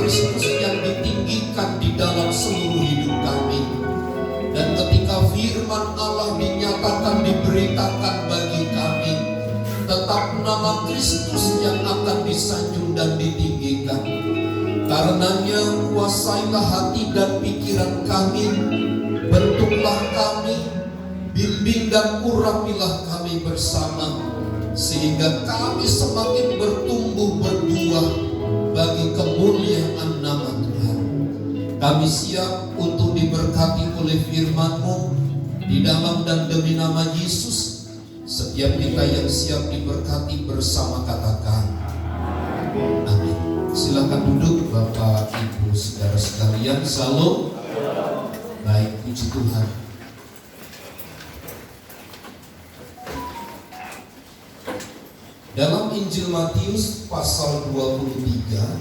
Kristus yang ditinggikan di dalam seluruh hidup kami. Dan ketika firman Allah dinyatakan, diberitakan bagi kami, tetap nama Kristus yang akan disanjung dan ditinggikan. Karenanya kuasailah hati dan pikiran kami, bentuklah kami, bimbing dan urapilah kami bersama, sehingga kami semakin bertumbuh berbuah bagi kemuliaan nama Tuhan. Kami siap untuk diberkati oleh firman-Mu di dalam dan demi nama Yesus. Setiap kita yang siap diberkati bersama katakan amin. Silakan duduk Bapak Ibu saudara sekalian. Salam. Baik, puji Tuhan. Dalam Injil Matius pasal 23,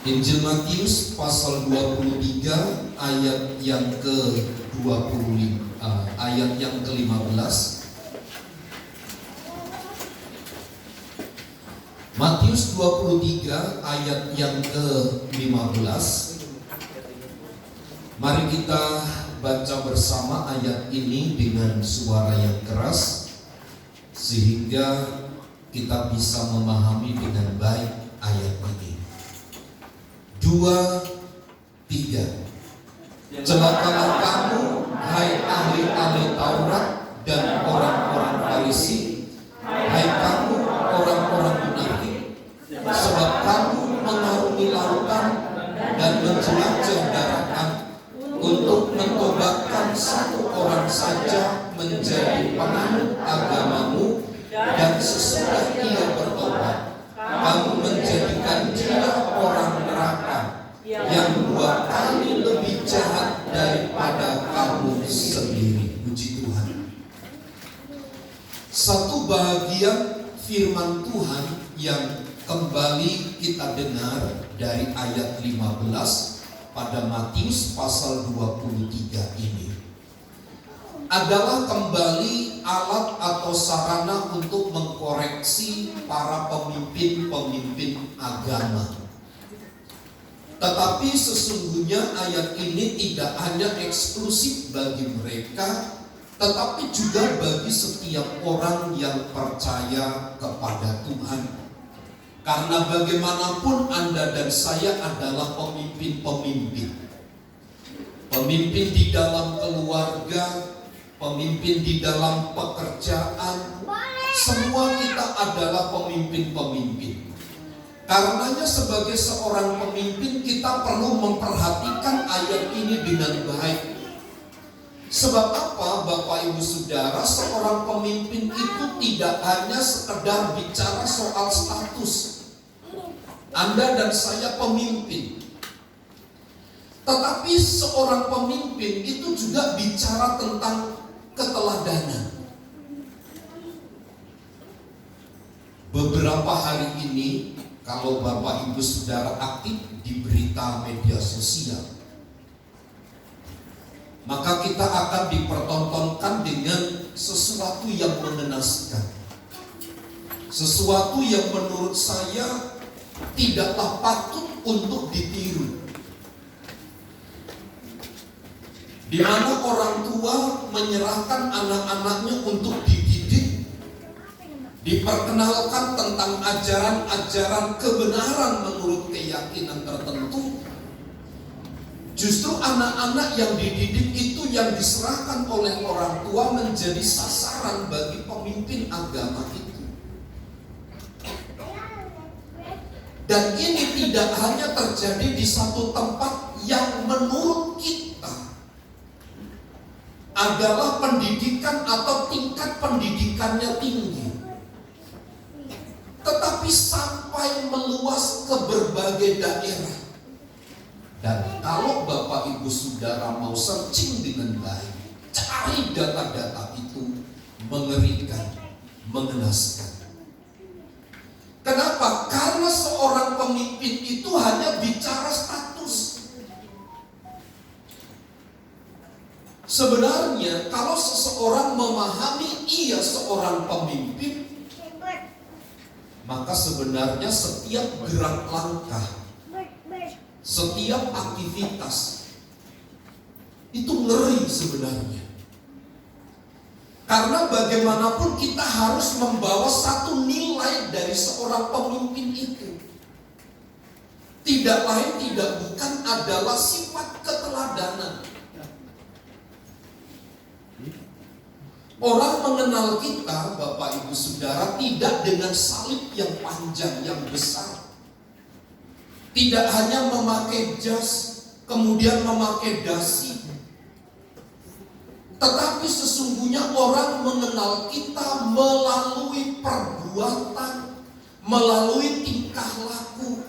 Injil Matius pasal 23 ayat yang ke-25, ayat yang ke-15. Matius 23 ayat yang ke-15. Mari kita baca bersama ayat ini dengan suara yang keras, sehingga kita bisa memahami dengan baik ayat ini. 2, 3. Celakalah kamu, hai ahli-ahli Taurat dan orang-orang Farisi, hai kamu orang-orang munafik, sebab kamu mengarungi lautan dan menjelajah daratan untuk mentobatkan satu orang saja menjadi penganut agamamu, dan sesudah ia bertobat, kamu menjadikan dia orang neraka yang 2 kali lebih jahat daripada kamu sendiri. Puji Tuhan. Satu bagian firman Tuhan yang kembali kita dengar dari ayat 15 pada Matius pasal 23 ini adalah kembali alat atau sarana untuk mengkoreksi para pemimpin-pemimpin agama. Tetapi sesungguhnya ayat ini tidak hanya eksklusif bagi mereka, tetapi juga bagi setiap orang yang percaya kepada Tuhan. Karena bagaimanapun Anda dan saya adalah pemimpin-pemimpin. Pemimpin di dalam keluarga, pemimpin di dalam pekerjaan, semua kita adalah pemimpin-pemimpin. Karenanya sebagai seorang pemimpin kita perlu memperhatikan ayat ini dengan baik. Sebab apa Bapak Ibu Saudara, seorang pemimpin itu tidak hanya sekedar bicara soal status. Anda dan saya pemimpin. Tetapi seorang pemimpin itu juga bicara tentang keteladanan. Beberapa hari ini, kalau Bapak Ibu Saudara aktif di berita media sosial, maka kita akan dipertontonkan dengan sesuatu yang mengenaskan, sesuatu yang menurut saya tidaklah patut untuk ditiru, di mana orang tua menyerahkan anak-anaknya untuk dididik, diperkenalkan tentang ajaran-ajaran kebenaran menurut keyakinan tertentu. Justru anak-anak yang dididik itu yang diserahkan oleh orang tua menjadi sasaran bagi pemimpin agama itu. Dan ini tidak hanya terjadi di satu tempat yang menurut kita adalah pendidikan atau tingkat pendidikannya tinggi, tetapi sampai meluas ke berbagai daerah. Dan kalau Bapak Ibu Saudara mau searching dengan baik, cari data-data itu, mengerikan, mengenaskan. Kenapa? Karena seorang pemimpin itu hanya bicara status. Sebenarnya kalau seseorang memahami ia seorang pemimpin, maka sebenarnya setiap gerak langkah, setiap aktivitas itu ngeri sebenarnya. Karena bagaimanapun kita harus membawa satu nilai dari seorang pemimpin itu. Tidak lain tidak bukan adalah sifat keteladanan. Orang mengenal kita, Bapak Ibu Saudara, tidak dengan salib yang panjang, yang besar. Tidak hanya memakai jas, kemudian memakai dasi. Tetapi sesungguhnya orang mengenal kita melalui perbuatan, melalui tingkah laku.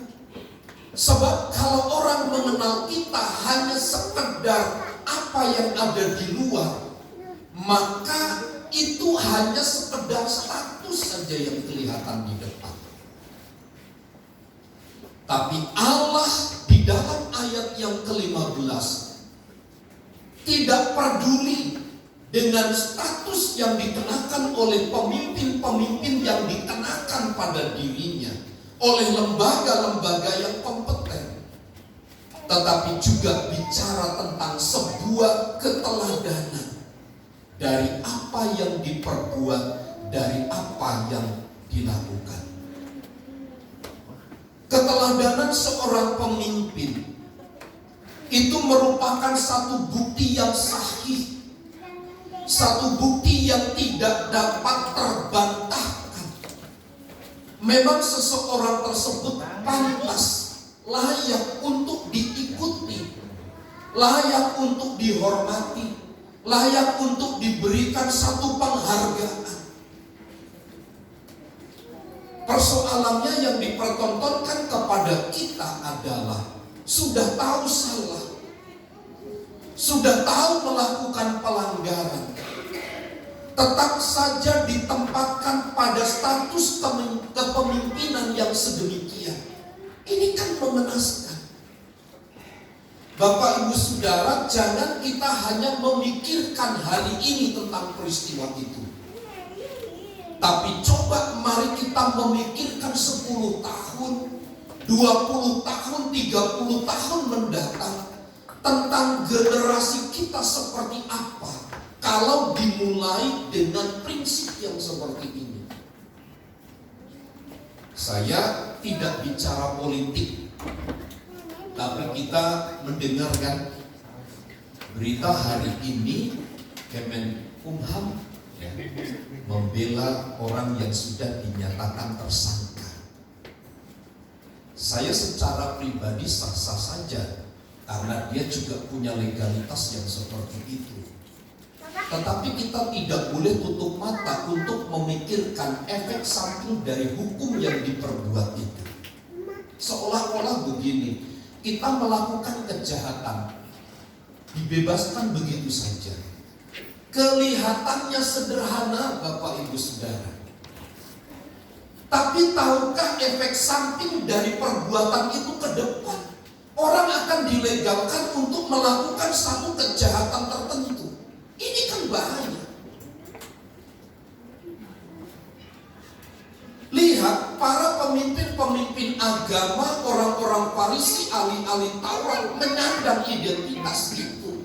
Sebab kalau orang mengenal kita hanya sekedar apa yang ada di luar, maka itu hanya sekedar status saja yang kelihatan di depan. Tapi Allah di dalam ayat yang ke-15 tidak peduli dengan status yang dikenakan oleh pemimpin-pemimpin yang dikenakan pada dirinya, oleh lembaga-lembaga yang kompeten, tetapi juga bicara tentang sebuah keteladanan dari apa yang diperbuat, dari apa yang dilakukan. Keteladanan seorang pemimpin itu merupakan satu bukti yang sahih, satu bukti yang tidak dapat terbantahkan. Memang seseorang tersebut pantas, layak untuk diikuti, layak untuk dihormati, layak untuk diberikan satu penghargaan. Persoalannya yang dipertontonkan kepada kita adalah sudah tahu salah, sudah tahu melakukan pelanggaran, tetap saja ditempatkan pada status kepemimpinan yang sedemikian. Ini kan mengenaskan. Bapak Ibu Saudara, jangan kita hanya memikirkan hari ini tentang peristiwa itu. Tapi coba mari kita memikirkan 10 tahun, 20 tahun, 30 tahun mendatang, tentang generasi kita seperti apa kalau dimulai dengan prinsip yang seperti ini. Saya tidak bicara politik, tapi kita mendengarkan berita hari ini Kemenkumham membela orang yang sudah dinyatakan tersangka. Saya secara pribadi sah-sah saja, karena dia juga punya legalitas yang seperti itu. Tetapi kita tidak boleh tutup mata untuk memikirkan efek samping dari hukum yang diperbuat itu. Seolah-olah begini, kita melakukan kejahatan, dibebaskan begitu saja. Kelihatannya sederhana, Bapak Ibu Saudara. Tapi tahukah efek samping dari perbuatan itu ke depan? Orang akan dilegalkan untuk melakukan satu kejahatan tertentu. Ini kan bahaya. Lihat para pemimpin-pemimpin agama, orang-orang Farisi, ahli-ahli Taurat menyandang identitas itu.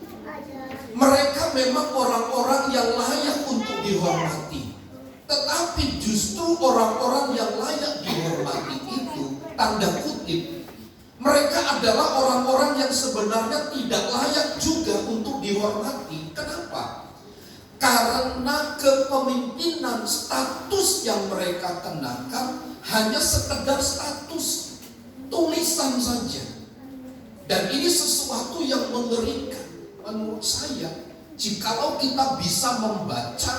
Mereka memang orang-orang yang layak untuk dihormati. Tetapi justru orang-orang yang layak dihormati itu, tanda kutip, mereka adalah orang-orang yang sebenarnya tidak layak juga untuk dihormati. Kenapa? Karena kepemimpinan, status yang mereka kenakan hanya sekedar status, tulisan saja. Dan ini sesuatu yang mengerikan menurut saya. Jikalau kita bisa membaca,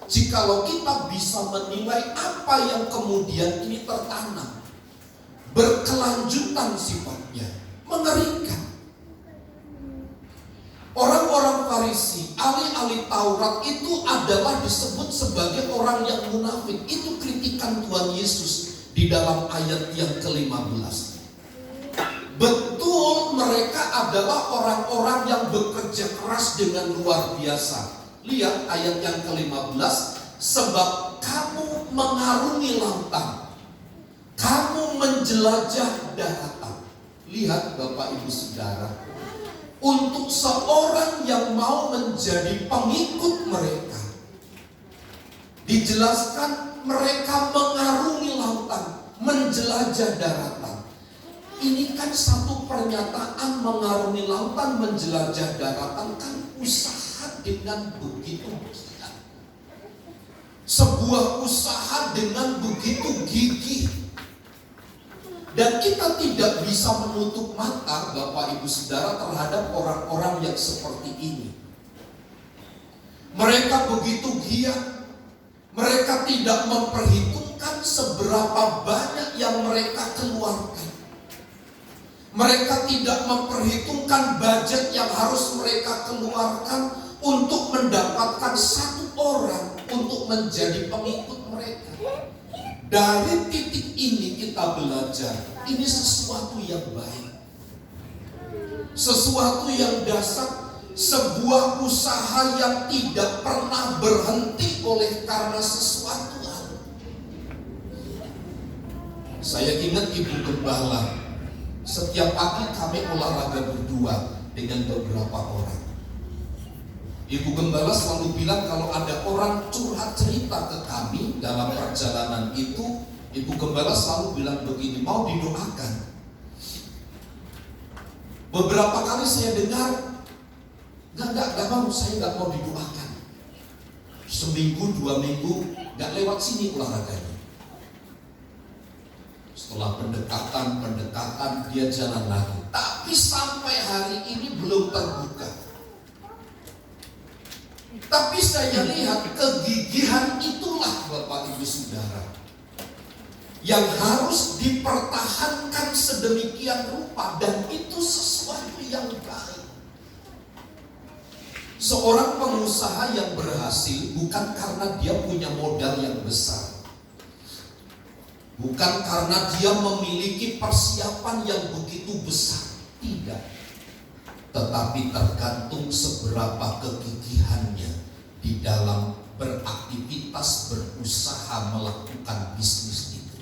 jikalau kita bisa menilai apa yang kemudian ini tertanam, berkelanjutan sifatnya, mengerikan. Orang-orang Farisi, ahli-ahli Taurat itu adalah disebut sebagai orang yang munafik. Itu kritikan Tuhan Yesus di dalam ayat yang ke-15. Betul, mereka adalah orang-orang yang bekerja keras dengan luar biasa. Lihat ayat yang ke-15, sebab kamu mengarungi lautan, Kamu menjelajah daratan. Lihat Bapak Ibu Saudara, untuk seorang yang mau menjadi pengikut mereka, dijelaskan mereka mengarungi lautan, menjelajah daratan. Ini kan satu pernyataan, mengarungi lautan, menjelajah daratan, kan usaha dengan begitu giat. Sebuah usaha dengan begitu gigih. Dan kita tidak bisa menutup mata, Bapak Ibu Saudara, terhadap orang-orang yang seperti ini. Mereka begitu giat. Mereka tidak memperhitungkan seberapa banyak yang mereka keluarkan. Mereka tidak memperhitungkan budget yang harus mereka keluarkan untuk mendapatkan satu orang untuk menjadi pengikut mereka. Dari titik ini kita belajar, ini sesuatu yang baik, sesuatu yang dasar, sebuah usaha yang tidak pernah berhenti oleh karena sesuatu hal. Saya ingat Ibu Gembala, setiap pagi kami olahraga berdua dengan beberapa orang. Ibu Gembala selalu bilang kalau ada orang curhat cerita ke kami dalam perjalanan itu, Ibu Gembala selalu bilang begini, mau didoakan. Beberapa kali saya dengar, enggak mau, saya enggak mau didoakan. Seminggu, 2 minggu, enggak lewat sini olahraganya. Setelah pendekatan, dia jalan lagi. Tapi sampai hari ini belum terbuka. Tapi saya lihat kegigihan itulah Bapak Ibu Saudara yang harus dipertahankan sedemikian rupa, dan itu sesuatu yang baik. Seorang pengusaha yang berhasil bukan karena dia punya modal yang besar, bukan karena dia memiliki persiapan yang begitu besar, tidak. Tetapi tergantung seberapa kegigihannya di dalam beraktivitas, berusaha melakukan bisnis itu.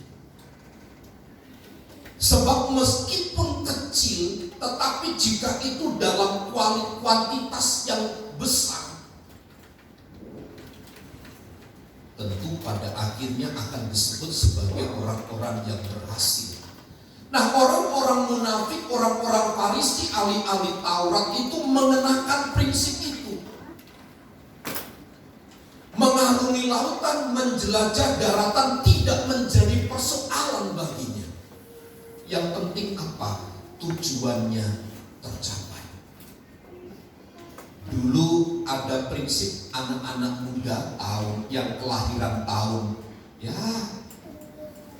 Sebab meskipun kecil, tetapi jika itu dalam kuantitas yang besar, tentu pada akhirnya akan disebut sebagai orang-orang yang berhasil. Nah, orang-orang munafik, orang-orang Farisi, ahli-ahli Taurat itu mengenakan prinsip itu. Mengarungi lautan, menjelajah daratan tidak menjadi persoalan baginya. Yang penting apa? Tujuannya tercapai. Dulu ada prinsip anak-anak muda yang kelahiran tahun, ya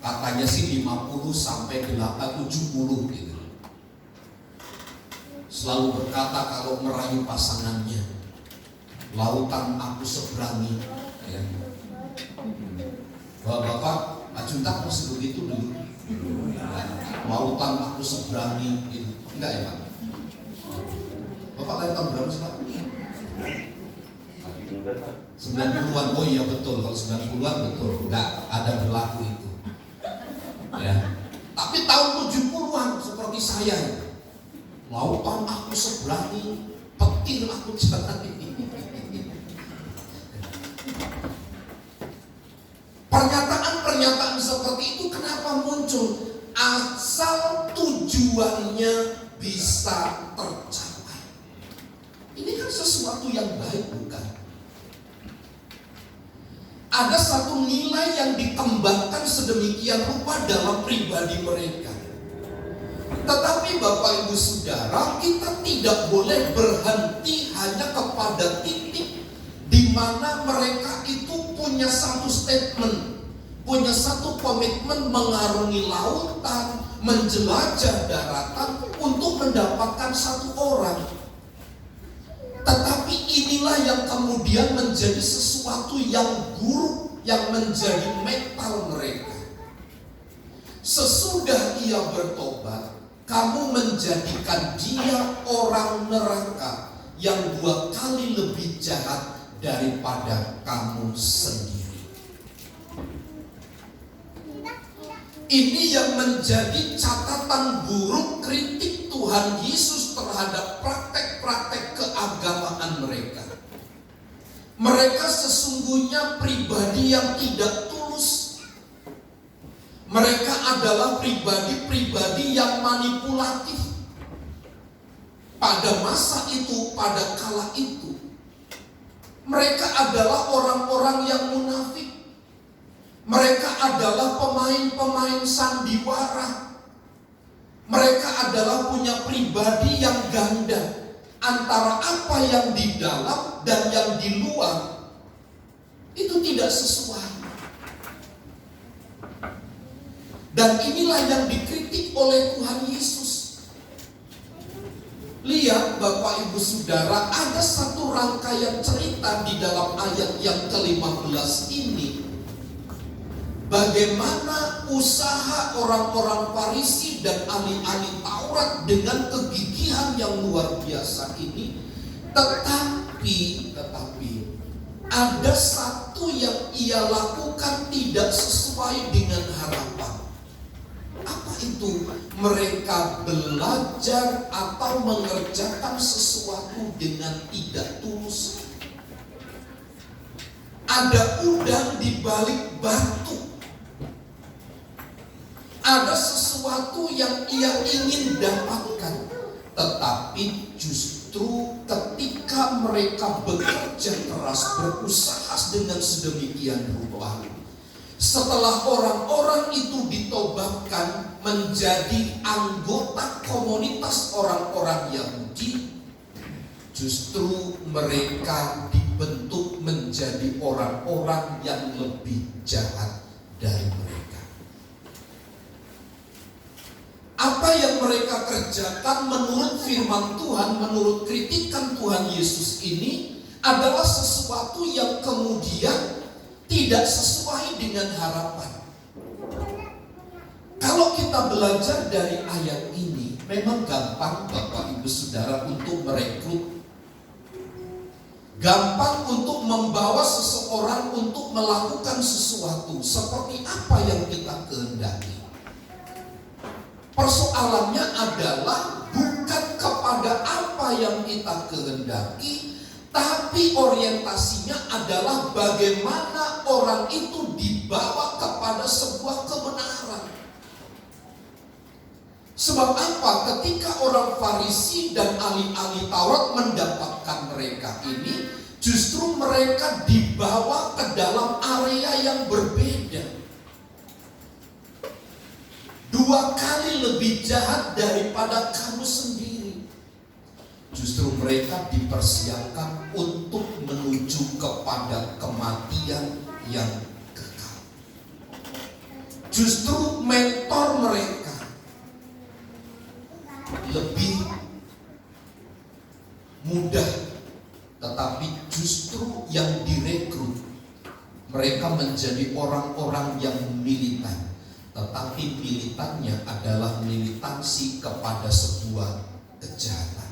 katanya sih 50 sampai 70 gitu. Selalu berkata kalau merayu pasangannya, lautan aku seberangi, ya. Bapak Pak Juntak masih begitu dulu. Lautan aku seberangi gitu. Enggak ya Pak? Bapak lahir tahun berapa sih Pak? 90-an. Oh iya betul, kalau 90-an betul. Enggak ada berlaku itu. Ya. Tapi tahun 70-an seperti saya, lautan aku seberangi, petir aku jalani. Pernyataan seperti itu kenapa muncul? Asal tujuannya bisa tercapai. Ini kan sesuatu yang baik, bukan? Ada satu nilai yang dikembangkan sedemikian rupa dalam pribadi mereka. Tetapi Bapak Ibu Saudara, kita tidak boleh berhenti hanya kepada titik di mana mereka itu punya satu statement, punya satu komitmen mengarungi lautan, menjelajah daratan untuk mendapatkan satu orang. Tetapi inilah yang kemudian menjadi sesuatu yang buruk, yang menjadi mental mereka. Sesudah ia bertobat, kamu menjadikan dia orang neraka yang 2 kali lebih jahat daripada kamu sendiri. Ini yang menjadi catatan buruk kritik Tuhan Yesus terhadap praktek-praktek keagamaan mereka. Mereka sesungguhnya pribadi yang tidak tulus. Mereka adalah pribadi-pribadi yang manipulatif. Pada masa itu, pada kala itu, mereka adalah orang-orang yang munafik. Mereka adalah pemain-pemain sandiwara. Mereka adalah punya pribadi yang ganda antara apa yang di dalam dan yang di luar. Itu tidak sesuai. Dan inilah yang dikritik oleh Tuhan Yesus. Lihat Bapak Ibu Saudara, ada satu rangkaian cerita di dalam ayat yang ke-15 ini. Bagaimana usaha orang-orang Farisi dan ahli-ahli Taurat dengan kegigihan yang luar biasa ini. Tetapi ada satu yang ia lakukan tidak sesuai dengan harapan. Apa itu? Mereka belajar atau mengerjakan sesuatu dengan tidak tulus. Ada udang di balik batu. Ada sesuatu yang ia ingin dapatkan, tetapi justru ketika mereka bekerja keras, berusaha dengan sedemikian rupa, setelah orang-orang itu ditobatkan menjadi anggota komunitas orang-orang Yahudi, justru mereka dibentuk menjadi orang-orang yang lebih jahat dari mereka. Apa yang mereka kerjakan menurut firman Tuhan, menurut kritikan Tuhan Yesus ini adalah sesuatu yang kemudian tidak sesuai dengan harapan. Kalau kita belajar dari ayat ini, memang gampang Bapak Ibu Saudara untuk merekrut, gampang untuk membawa seseorang untuk melakukan sesuatu seperti apa yang kita kehendaki. Persoalannya adalah bukan kepada apa yang kita kehendaki, tapi orientasinya adalah bagaimana orang itu dibawa kepada sebuah kebenaran. Sebab apa? Ketika orang Farisi dan ahli-ahli Taurat mendapatkan mereka ini, justru mereka dibawa ke dalam area yang berbeda. 2 kali lebih jahat daripada kamu sendiri. Justru mereka dipersiapkan untuk menuju kepada kematian yang kekal. Justru mentor mereka lebih mudah, tetapi justru yang direkrut mereka menjadi orang-orang yang militan. Tetapi militannya adalah militansi kepada sebuah kejahatan.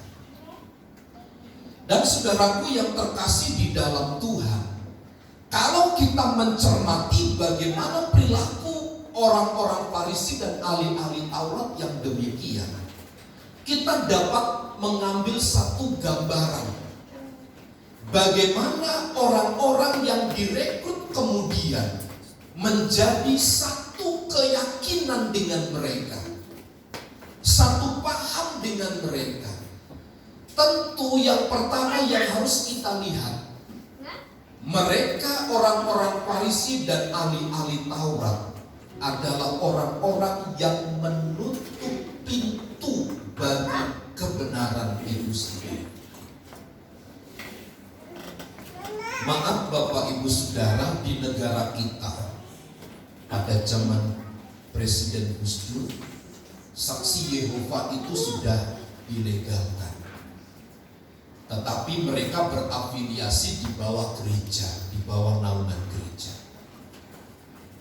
Dan saudaraku yang terkasih di dalam Tuhan, kalau kita mencermati bagaimana perilaku orang-orang Farisi dan ahli-ahli Taurat yang demikian, kita dapat mengambil satu gambaran bagaimana orang-orang yang direkrut kemudian menjadi satu keyakinan dengan mereka, satu paham dengan mereka. Tentu yang pertama yang harus kita lihat, mereka orang-orang Farisi dan ahli-ahli Taurat adalah orang-orang yang menutup pintu bagi kebenaran itu sendiri. Maaf Bapak Ibu Saudara, di negara kita pada zaman Presiden Gus Dur, saksi Yehova itu sudah dilegalkan. Tetapi mereka berafiliasi di bawah gereja, di bawah naungan gereja.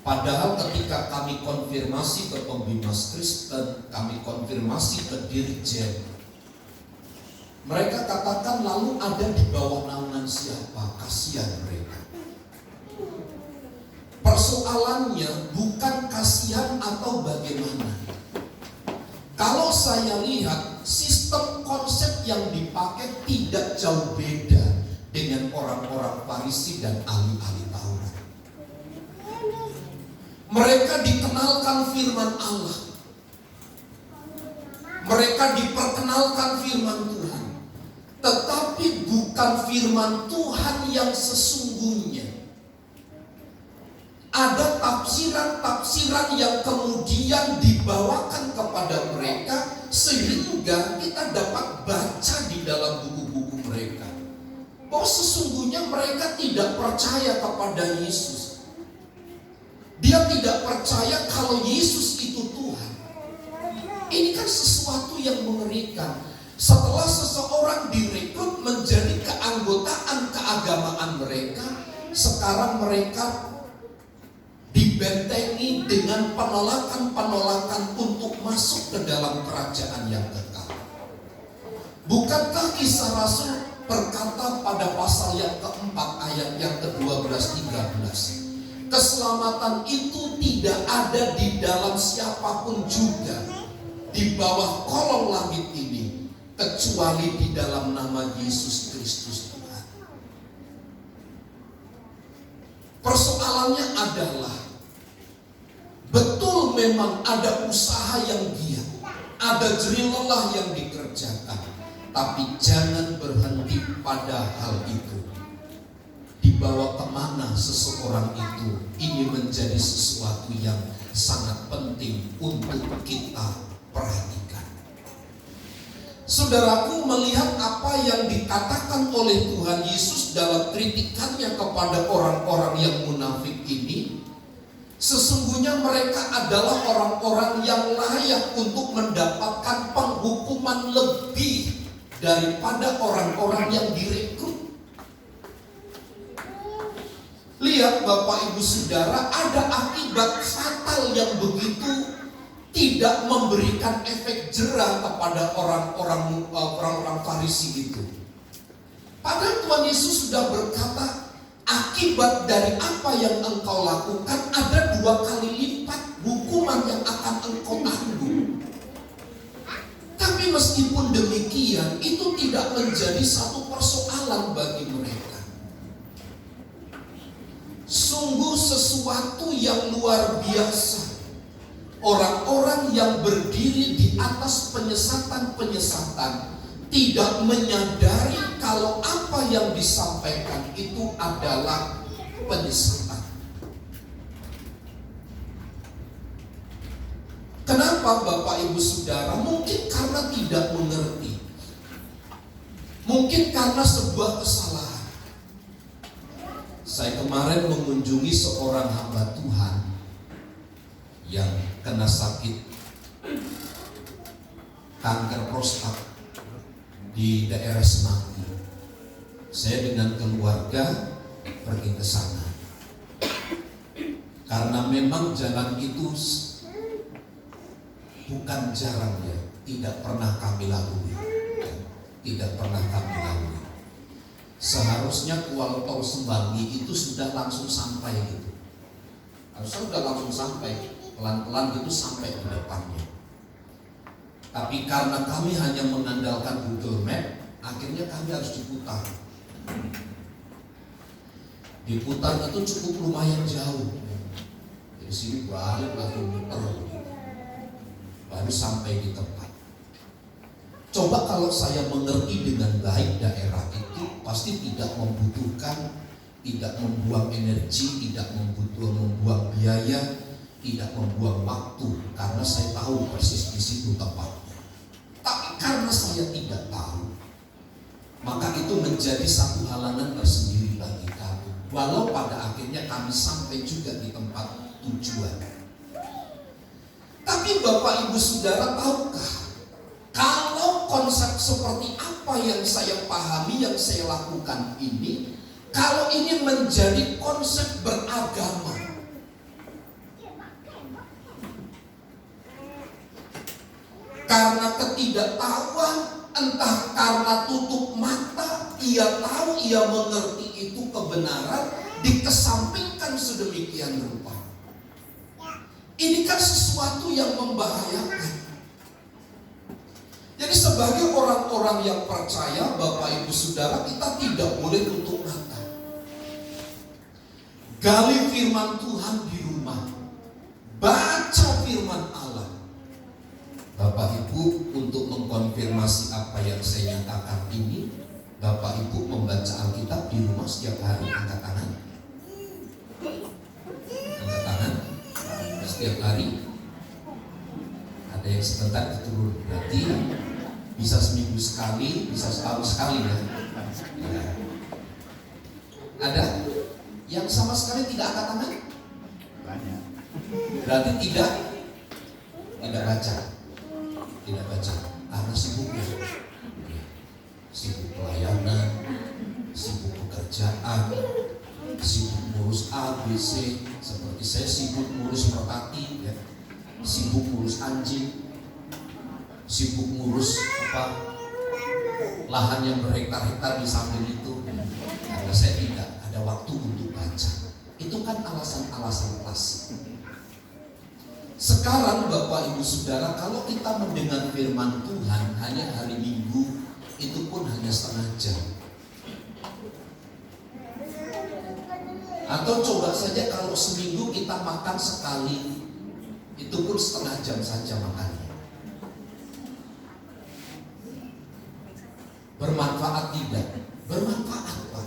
Padahal ketika kami konfirmasi ke Pembimas Kristen, kami konfirmasi ke Dirjen, mereka katakan lalu ada di bawah naungan siapa? Kasihan mereka. Persoalannya bukan kasihan atau Lalu bagaimana? Kalau saya lihat sistem konsep yang dipakai tidak jauh beda dengan orang-orang Farisi dan ahli-ahli Taurat. Mereka dikenalkan firman Allah. Mereka diperkenalkan firman Tuhan. Tetapi bukan firman Tuhan yang sesungguhnya. Ada tafsiran-tafsiran yang kemudian dibawakan kepada mereka sehingga kita dapat baca di dalam buku-buku mereka bahwa sesungguhnya mereka tidak percaya kepada Yesus. Dia tidak percaya kalau Yesus itu Tuhan. Ini kan sesuatu yang mengerikan. Setelah seseorang direkrut menjadi keanggotaan keagamaan mereka, sekarang mereka dibentengi dengan penolakan-penolakan untuk masuk ke dalam kerajaan yang kekal. Bukankah Kisah Rasul berkata pada pasal yang keempat ayat yang ke-12-13, keselamatan itu tidak ada di dalam siapapun juga di bawah kolong langit ini kecuali di dalam nama Yesus Kristus Tuhan. Persoalannya adalah betul memang ada usaha yang giat, ada jerih lelah yang dikerjakan, tapi jangan berhenti pada hal itu. Dibawa kemana seseorang itu, ini menjadi sesuatu yang sangat penting untuk kita perhatikan. Saudaraku, melihat apa yang dikatakan oleh Tuhan Yesus dalam kritikannya kepada orang-orang yang munafik ini, sesungguhnya mereka adalah orang-orang yang layak untuk mendapatkan penghukuman lebih daripada orang-orang yang direkrut. Lihat Bapak Ibu Saudara, ada akibat fatal yang begitu tidak memberikan efek jerah kepada orang-orang Farisi itu. Padahal Tuhan Yesus sudah berkata, akibat dari apa yang engkau lakukan ada 2 kali lipat hukuman yang akan engkau tanggung. Tapi meskipun demikian, itu tidak menjadi satu persoalan bagi mereka. Sungguh sesuatu yang luar biasa. Orang-orang yang berdiri di atas penyesatan-penyesatan tidak menyadari kalau apa yang disampaikan itu adalah penyesatan. Kenapa Bapak Ibu Saudara? Mungkin karena tidak mengerti. Mungkin karena sebuah kesalahan. Saya kemarin mengunjungi seorang hamba Tuhan yang kena sakit kanker prostat di daerah Semanggi. Saya dengan keluarga pergi ke sana karena memang jalan itu bukan jarang ya, tidak pernah kami lalui, Seharusnya Kuala Tol Semanggi itu sudah langsung sampai gitu. Harusnya sudah langsung sampai, pelan-pelan gitu sampai di depannya. Tapi karena kami hanya mengandalkan Google Map, akhirnya kami harus diputar. Diputar itu cukup lumayan jauh. Dari sini balik lagi muter, baru sampai di tempat. Coba kalau saya mengerti dengan baik daerah itu, pasti tidak membutuhkan, tidak membuang energi, tidak membuang biaya, tidak membuang waktu, karena saya tahu persis di situ tempatnya. Tapi karena saya tidak tahu, maka itu menjadi satu halangan tersendiri bagi kami. Walau pada akhirnya kami sampai juga di tempat tujuan. Tapi Bapak Ibu Saudara tahukah, kalau konsep seperti apa yang saya pahami, yang saya lakukan ini, kalau ini menjadi konsep beragama, karena ketidaktahuan, entah karena tutup mata, ia tahu, ia mengerti itu kebenaran, dikesampingkan sedemikian rupa. Ini kan sesuatu yang membahayakan. Jadi sebagai orang-orang yang percaya, Bapak Ibu Saudara, kita tidak boleh tutup mata. Gali firman Tuhan di rumah, baca firman Allah. Bapak Ibu, untuk mengkonfirmasi apa yang saya nyatakan ini, Bapak Ibu membaca Alkitab di rumah setiap hari. Angkat tangan. Angkat tangan. Setiap hari. Ada yang sebentar turun. Berarti bisa seminggu sekali, bisa setahun sekali ya. Ada yang sama sekali tidak angkat tangan? Banyak. Berarti tidak baca. Tidak baca karena sibuknya. Sibuk pelayanan, sibuk pekerjaan, sibuk ngurus ABC, seperti saya sibuk ngurus merpati ya. Sibuk ngurus anjing, sibuk ngurus lahan yang berhektar-hektar di samping itu. Karena saya tidak ada waktu untuk baca. Itu kan alasan-alasan klasik. Sekarang Bapak Ibu Saudara, kalau kita mendengar firman Tuhan hanya hari Minggu, itu pun hanya setengah jam. Atau coba saja kalau seminggu kita makan sekali, itu pun setengah jam saja makannya. Bermanfaat tidak? Bermanfaat, Pak.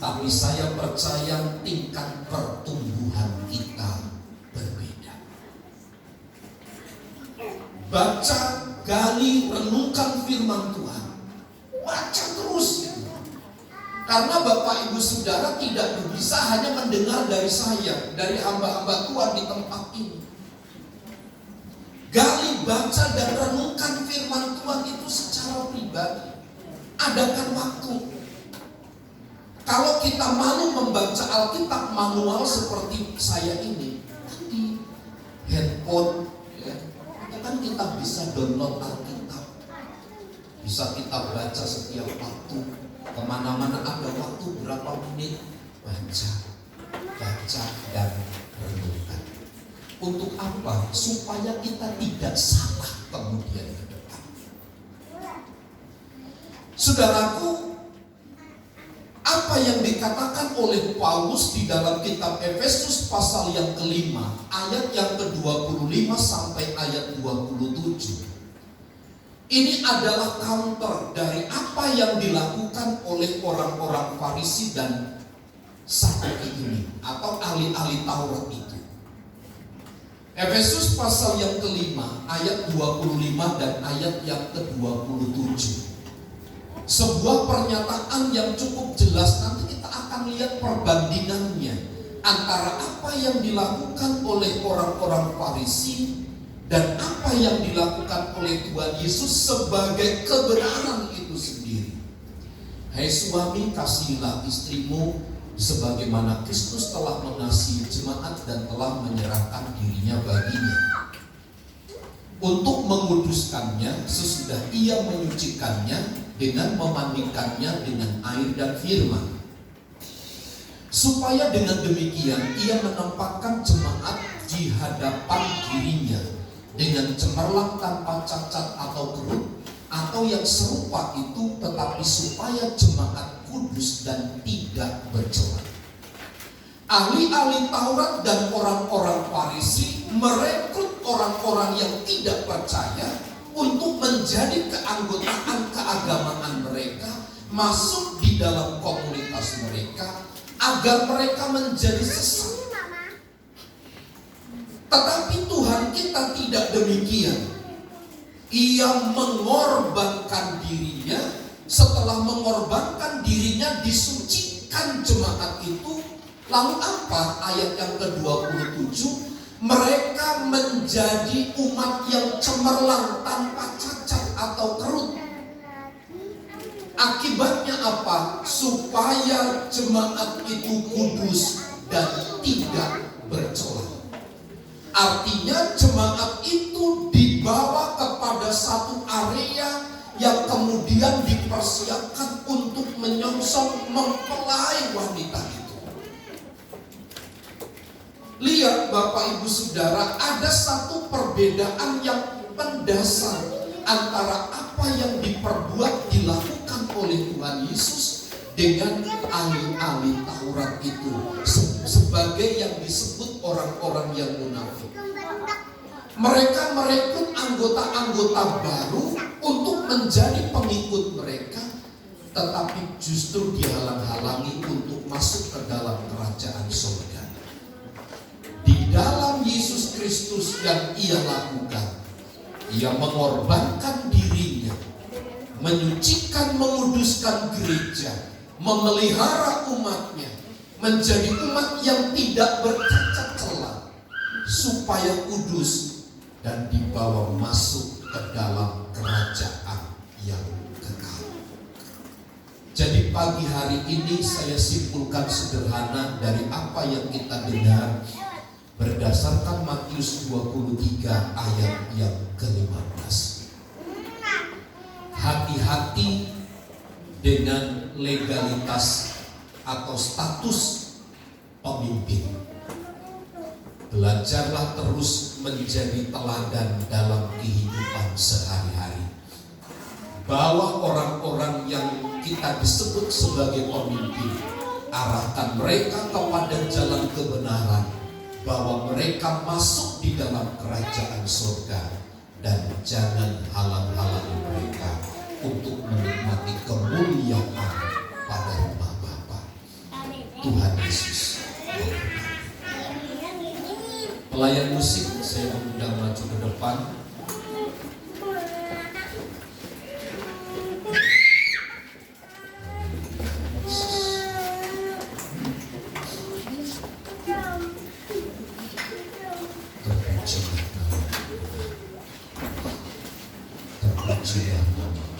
Tapi saya percaya tingkat pertumbuhan kita berbeda. Baca, gali, renungkan firman Tuhan. Baca terus. Karena Bapak Ibu Saudara tidak bisa hanya mendengar dari saya, dari hamba-hamba Tuhan di tempat ini. Gali, baca, dan renungkan firman Tuhan itu secara pribadi. Adakan waktu. Kalau kita malu membaca Alkitab manual seperti saya ini, di handphone, ya, itu kan kita bisa download Alkitab, bisa kita baca setiap waktu, kemana-mana ada waktu berapa menit, baca dan renungkan. Untuk apa? Supaya kita tidak salah kemudian ke depan. Saudaraku, apa yang dikatakan oleh Paulus di dalam kitab Efesus pasal yang kelima, ayat yang ke-25 sampai ayat 27. Ini adalah counter dari apa yang dilakukan oleh orang-orang Farisi dan Saduki ini, atau ahli-ahli Taurat itu. Efesus pasal yang kelima, ayat 25 dan ayat yang ke-27. Sebuah pernyataan yang cukup jelas. Nanti kita akan lihat perbandingannya antara apa yang dilakukan oleh orang-orang Farisi dan apa yang dilakukan oleh Tuhan Yesus sebagai kebenaran itu sendiri. Hai suami, kasihilah istrimu sebagaimana Kristus telah mengasihi jemaat dan telah menyerahkan dirinya baginya, untuk menguduskannya sesudah ia menyucikannya dengan memandikannya dengan air dan firman, supaya dengan demikian ia menempatkan jemaat di hadapan dirinya dengan cemerlang tanpa cacat atau kerut atau yang serupa itu, tetapi supaya jemaat kudus dan tidak bercela. Ahli-ahli Taurat dan orang-orang Farisi merekrut orang-orang yang tidak percaya untuk menjadi keanggotaan keagamaan mereka, masuk di dalam komunitas mereka, agar mereka menjadi sesat. Tetapi Tuhan kita tidak demikian. Ia mengorbankan dirinya. Setelah mengorbankan dirinya, disucikan jemaat itu. Lalu apa? Ayat yang ke-27, mereka menjadi umat yang cemerlang tanpa cacat atau kerut. Akibatnya apa? Supaya jemaat itu kudus dan tidak bercela. Artinya jemaat itu dibawa kepada satu area yang kemudian dipersiapkan untuk menyongsong mempelai wanita itu. lihat Bapak Ibu Saudara, ada satu perbedaan yang mendasar antara apa yang dilakukan oleh Tuhan Yesus dengan ahli-ahli Taurat itu sebagai yang disebut orang-orang yang munafik. Mereka merekrut anggota-anggota baru untuk menjadi pengikut mereka, tetapi justru dihalang-halangi untuk masuk ke dalam kerajaan surga. Di dalam Yesus Kristus yang ia lakukan, ia mengorbankan dirinya, menyucikan, menguduskan gereja, memelihara umatnya, menjadi umat yang tidak bercacat celah, supaya kudus dan dibawa masuk ke dalam kerajaan yang kekal. Jadi pagi hari ini saya simpulkan sederhana dari apa yang kita dengar berdasarkan Matius 23 ayat yang ke-15. Hati-hati dengan legalitas atau status pemimpin. Belajarlah terus menjadi teladan dalam kehidupan sehari-hari, bahwa orang-orang yang kita disebut sebagai pemimpin, arahkan mereka kepada jalan kebenaran, bahwa mereka masuk di dalam kerajaan surga, dan jangan halang-halangi mereka untuk menikmati kemuliaan pada rumah Bapa. Tuhan Yesus. Pelayan musik saya mengundang maju ke depan. Terpujilah nama.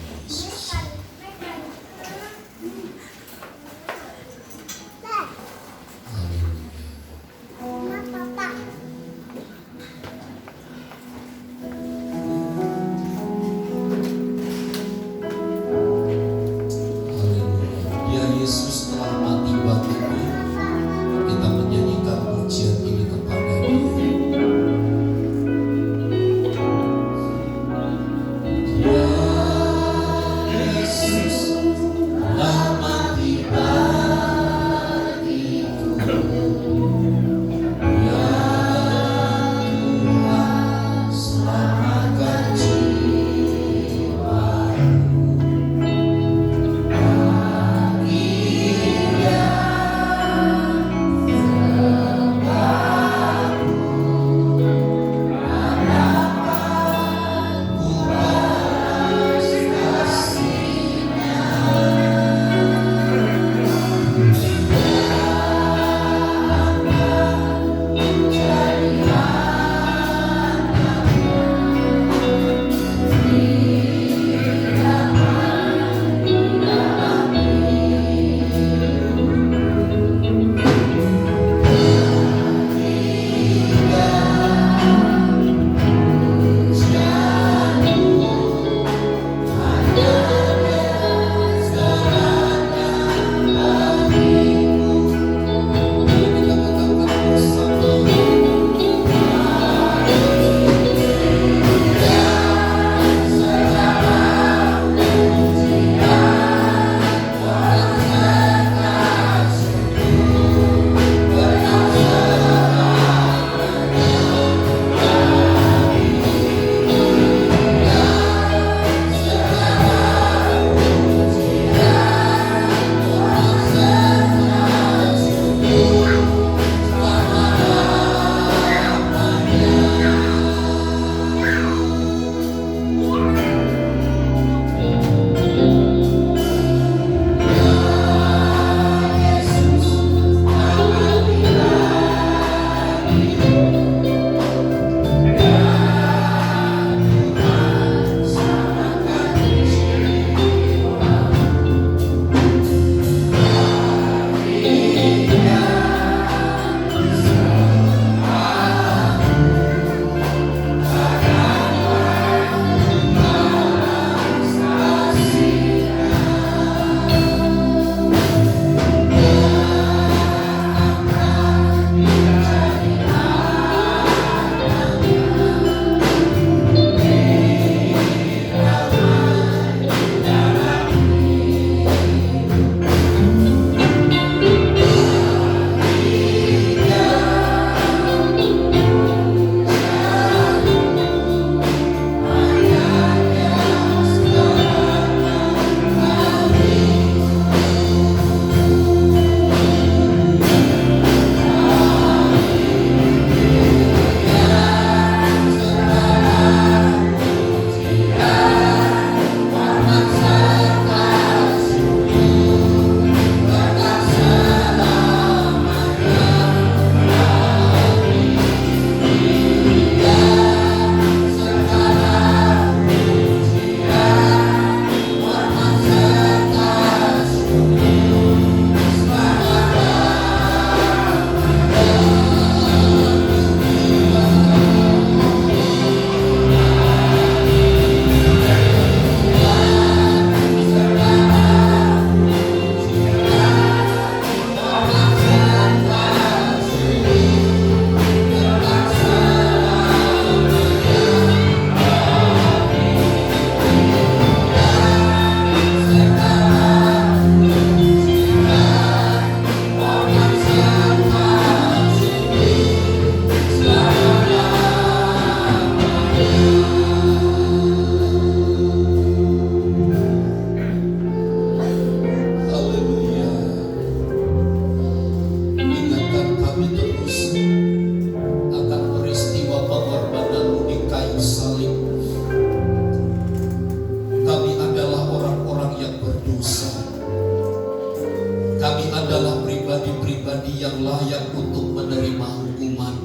yang layak untuk menerima hukuman.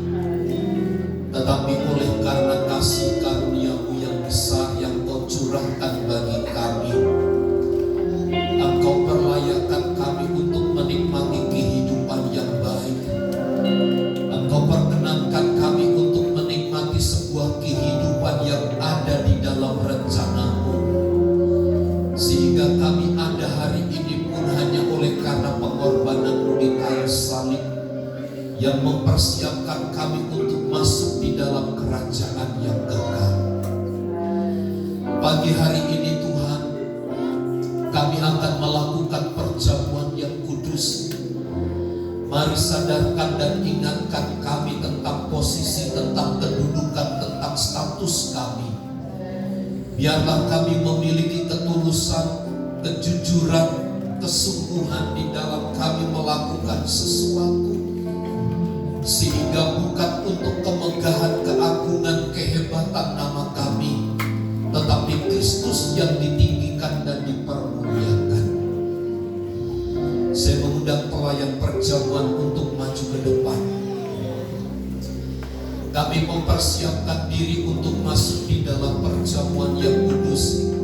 Tetapi oleh karena kasih karunia-Mu yang besar yang Kau curahkan bagi kami, Engkau perlayakan kami untuk menikmati kehidupan yang baik. Engkau perkenankan kami untuk menikmati sebuah kehidupan yang ada di dalam rencana-Mu. Sehingga kami ada hari ini pun hanya oleh karena pengorbanan-Mu di kayu salib yang mempersiapkan kami untuk masuk di dalam kerajaan yang kekal. Pagi hari ini Tuhan, kami akan melakukan perjamuan yang kudus. Mari sadarkan dan ingatkan kami tentang posisi, tentang kedudukan, tentang status kami. Biarlah kami memiliki ketulusan, kejujuran, kesungguhan di dalam kami melakukan sesuatu. Sehingga bukan untuk kemegahan, keagungan, kehebatan nama kami, tetapi Kristus yang ditinggikan dan dipermuliakan. Saya mengundang pelayan perjamuan untuk maju ke depan. Kami mempersiapkan diri untuk masuk di dalam perjamuan yang kudus.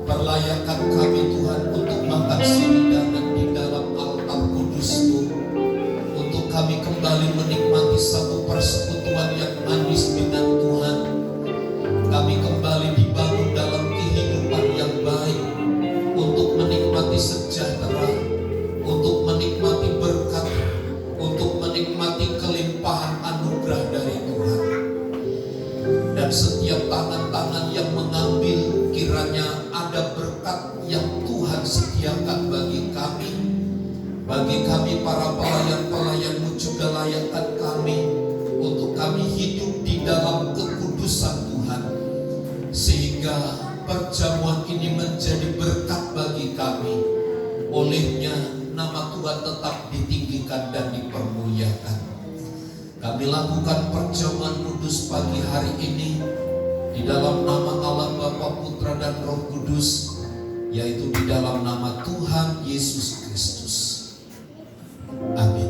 Perlayakan kami Tuhan untuk makan hidangan di dalam altar kudus-Mu, untuk kami kembali menikmati satu persekutuan yang manis dengan Tuhan. Kami kembali dibangun dalam kehidupan yang baik, untuk menikmati sejahtera, untuk menikmati berkat, untuk menikmati kelimpahan anugerah dari Tuhan. Dan setiap tangan-tangan yang mengambil, kiranya ada berkat yang Tuhan sediakan bagi kami. Bagi kami para pelayan-pelayan-Mu juga layakkan kami untuk kami hidup di dalam kekudusan Tuhan, sehingga perjamuan ini menjadi berkat bagi kami. Olehnya nama Tuhan tetap ditinggikan dan dipermuliakan. Kami lakukan perjamuan kudus pagi hari ini di dalam nama Allah Bapa, Putra dan Roh Kudus, yaitu di dalam nama Tuhan Yesus Kristus. Amin.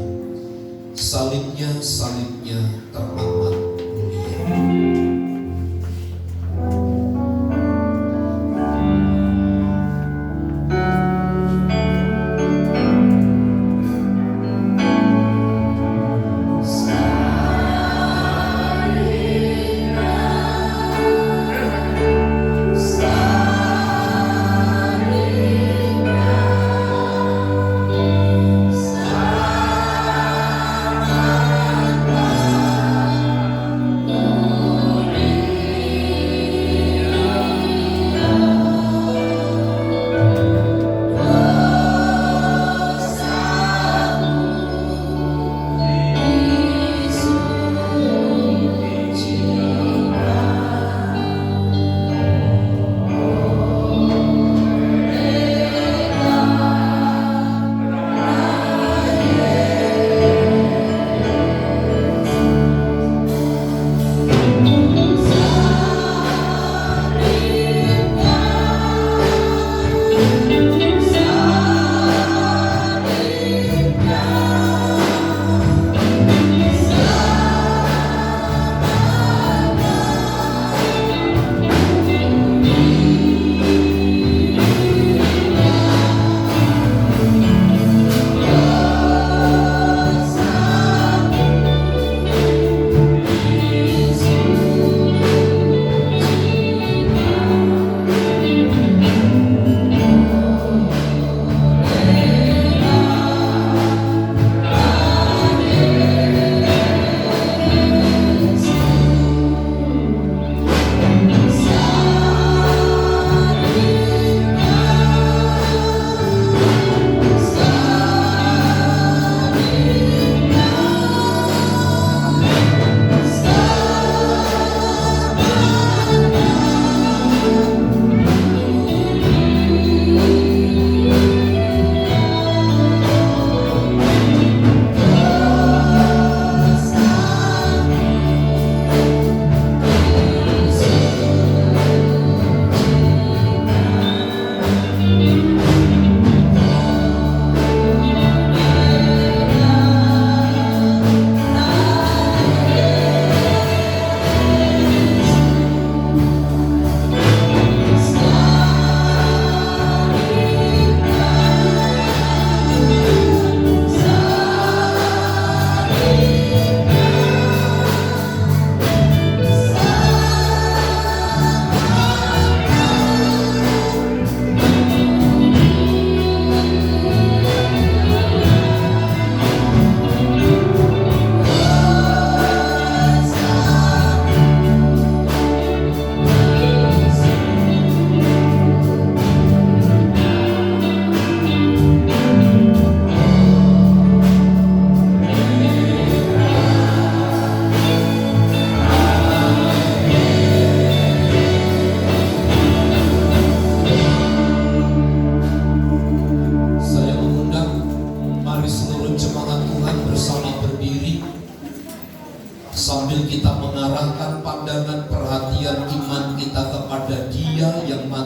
Salibnya teramat mulia.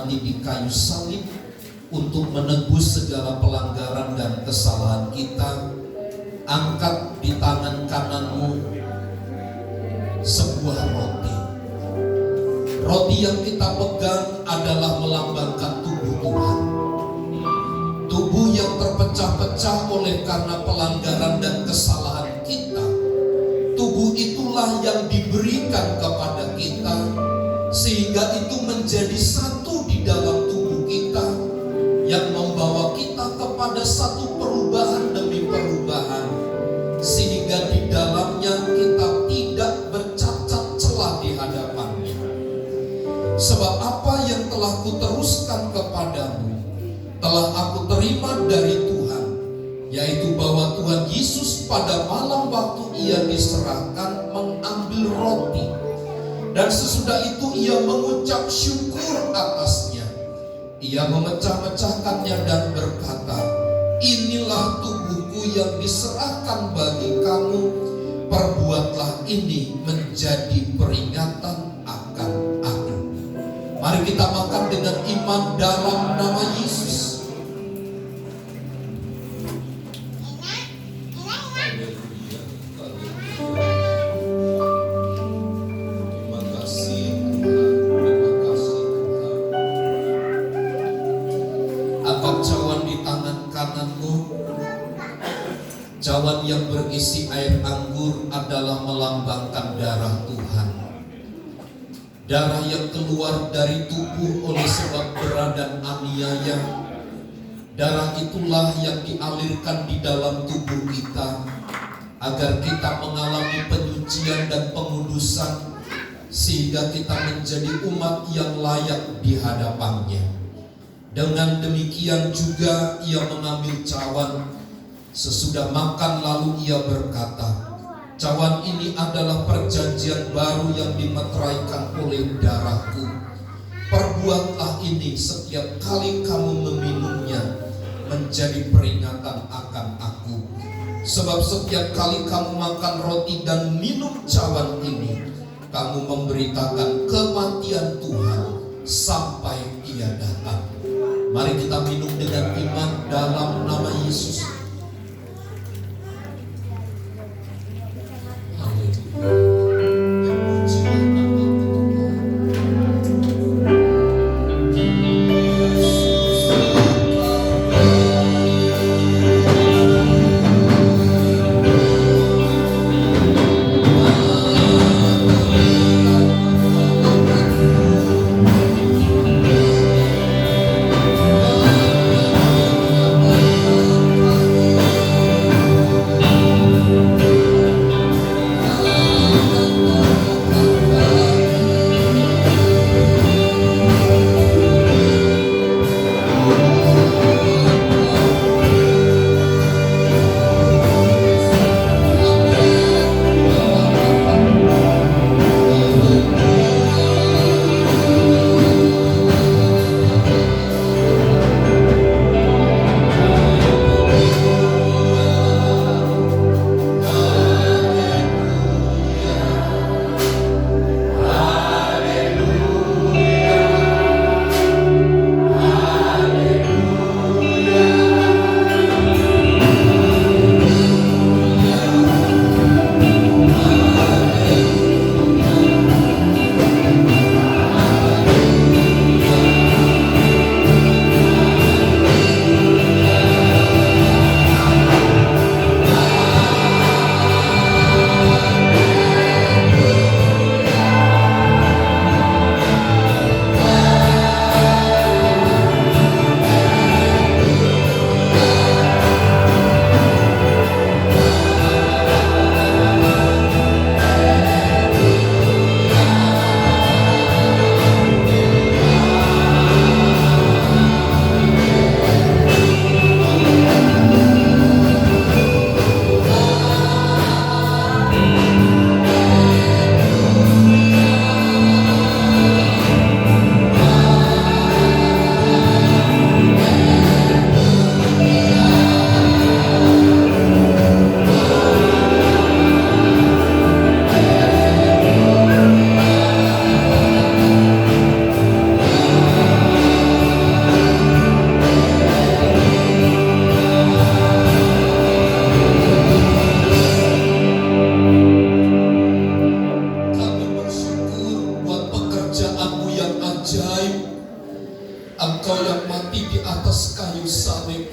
mati di kayu salib untuk menebus segala pelanggaran dan kesalahan kita. Angkat di tangan kananmu sebuah roti. Roti yang kita pegang adalah melambangkan tubuh Tuhan. Tubuh yang terpecah-pecah oleh karena pelanggaran dan kesalahan kita. Tubuh itulah yang diberikan kepada kita, sehingga itu menjadi satu di dalam tubuh kita, yang membawa kita kepada satu perubahan demi perubahan, sehingga di dalamnya kita tidak bercacat celah di hadapannya. Sebab apa yang telah kuteruskan kepadamu telah aku terima dari Tuhan, yaitu bahwa Tuhan Yesus pada malam waktu ia diserahkan mengambil roti, dan sesudah itu ia mengucap syukur atasnya. Ia memecah-mecahkannya dan berkata, "Inilah tubuhku yang diserahkan bagi kamu, perbuatlah ini menjadi peringatan akan aku." Mari kita makan dengan iman dalam nama Yesus. Cawan yang berisi air anggur adalah melambangkan darah Tuhan. Darah yang keluar dari tubuh oleh sebab berat dan aniaya. Darah itulah yang dialirkan di dalam tubuh kita, agar kita mengalami penyucian dan pengudusan, sehingga kita menjadi umat yang layak di hadapannya. Dengan demikian juga ia mengambil cawan. Sesudah makan lalu ia berkata, "Cawan ini adalah perjanjian baru yang dimeteraikan oleh darahku. Perbuatlah ini setiap kali kamu meminumnya, menjadi peringatan akan aku. Sebab setiap kali kamu makan roti dan minum cawan ini, kamu memberitakan kematian Tuhan sampai ia datang." Mari kita minum dengan iman dalam nama Yesus. yang mati di atas kayu salib.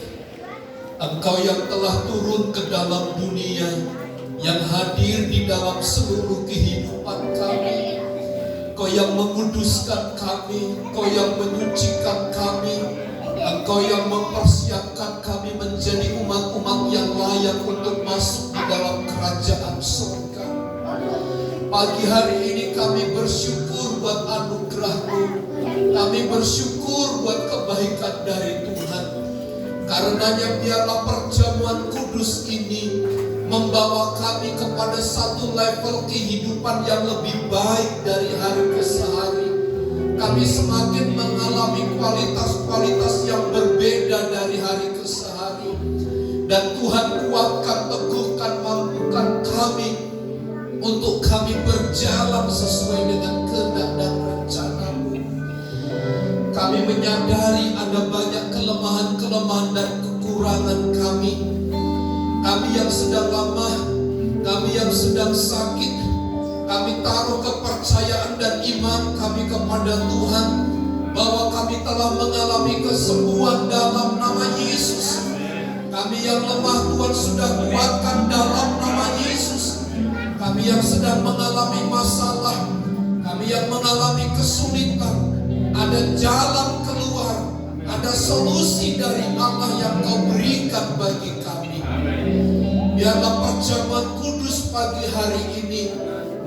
Engkau yang telah turun ke dalam dunia, yang hadir di dalam seluruh kehidupan kami. Engkau yang menguduskan kami, Engkau yang menyucikan kami, Engkau yang mempersiapkan kami menjadi umat-umat yang layak untuk masuk di dalam kerajaan surga. Pagi hari ini kami bersyukur buat anugerah-Mu, kami bersyukur buat kebaikan dari Tuhan. Karenanya biarlah perjamuan kudus ini membawa kami kepada satu level kehidupan yang lebih baik dari hari ke hari. Kami semakin mengalami kualitas-kualitas yang berbeda dari hari ke hari. Dan Tuhan kuatkan, teguhkan, mampukan kami untuk kami berjalan sesuai dengan kehendak dan rencana-Mu. Kami menyadari ada banyak kelemahan-kelemahan dan kekurangan kami. Kami yang sedang lemah, kami yang sedang sakit, kami taruh kepercayaan dan iman kami kepada Tuhan bahwa kami telah mengalami kesembuhan dalam nama Yesus. Kami yang lemah Tuhan sudah kuatkan dalam nama Yesus. Kami yang sedang mengalami masalah, kami yang mengalami kesulitan, ada jalan keluar, ada solusi dari Allah yang Kau berikan bagi kami. Biarlah perjamuan kudus pagi hari ini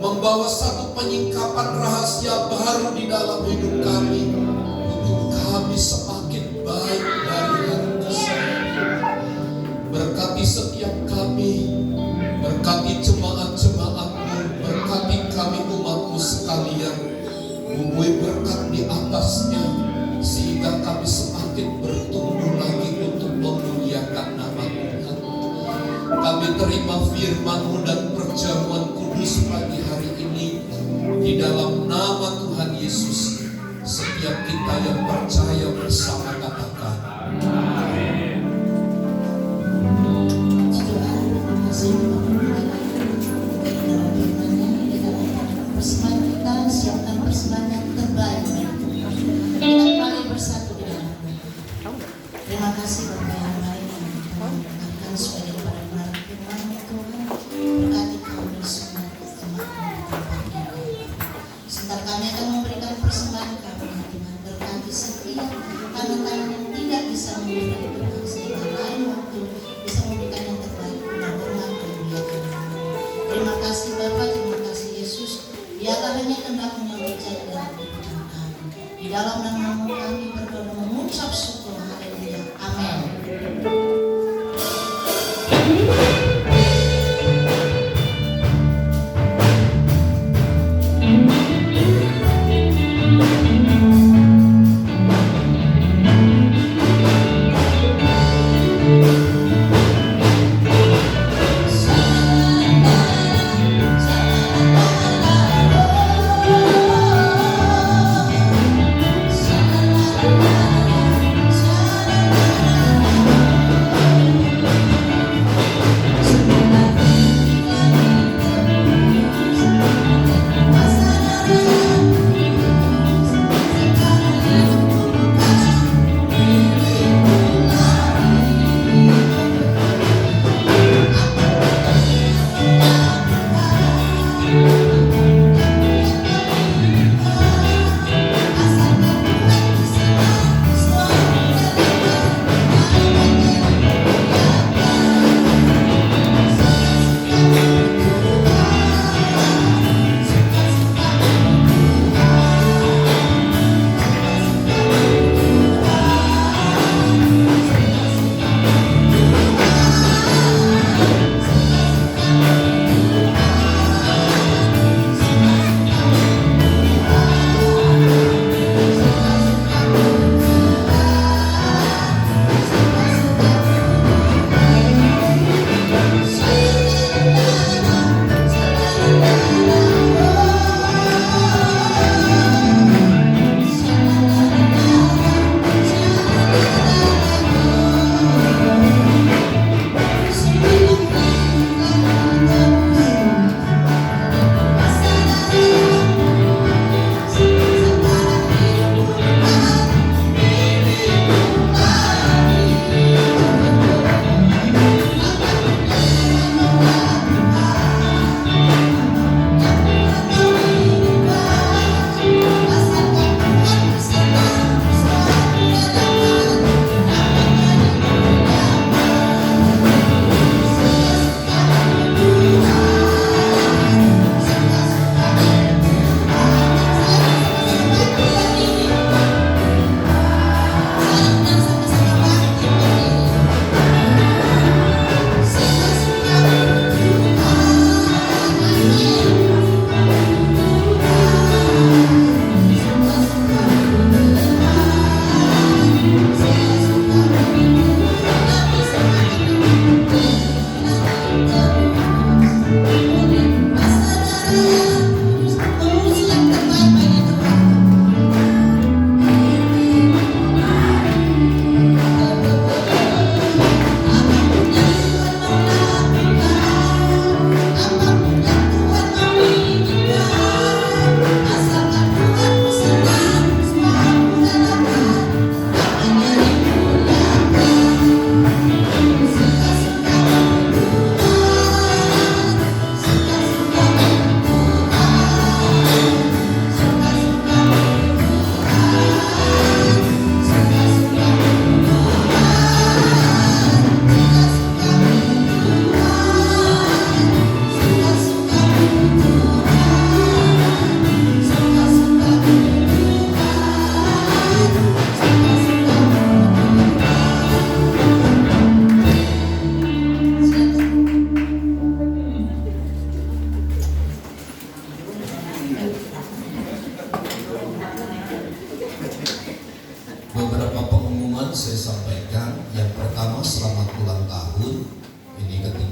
membawa satu penyingkapan rahasia baru di dalam hidup kami. Hidup kami semakin baik dari hari ke hari. Berkati setiap kami, berkati jemaat-jemaat-Mu, berkati kami umat-Mu sekalian. Bumbui berkat di atasnya, sehingga kami semakin bertumbuh lagi untuk memuliakan nama Tuhan. Kami terima firman-Mu dan perjamuan kudus pagi hari ini di dalam nama Tuhan Yesus. Setiap kita yang percaya bersama katakan amin. Persembahan kita, siapkan persembahan yang terbaik. Kita kembali bersatu di dalam Tuhan. Terima kasih Bapak yang lain yang Tuhan berkatkan supaya daripada benar firman-Mu Tuhan. Berkati kami semua jemaat di tempat ini. Sebentar kami akan memberikan persembahan kami Tuhan. Berkati setiap tangan-tangan yang tidak bisa memberikan Tuhan, sehingga lain waktu bisa memberikan yang terbaik dan hormat dan muliakan. Terima kasih Bapak, terima kasih Yesus. Biarlah hanya kehendak-Mu yang terjadi dalam kehidupan kami. Di dalam nama-Mu kami berdoa dan mengucap syukur. Haleluya. Amin.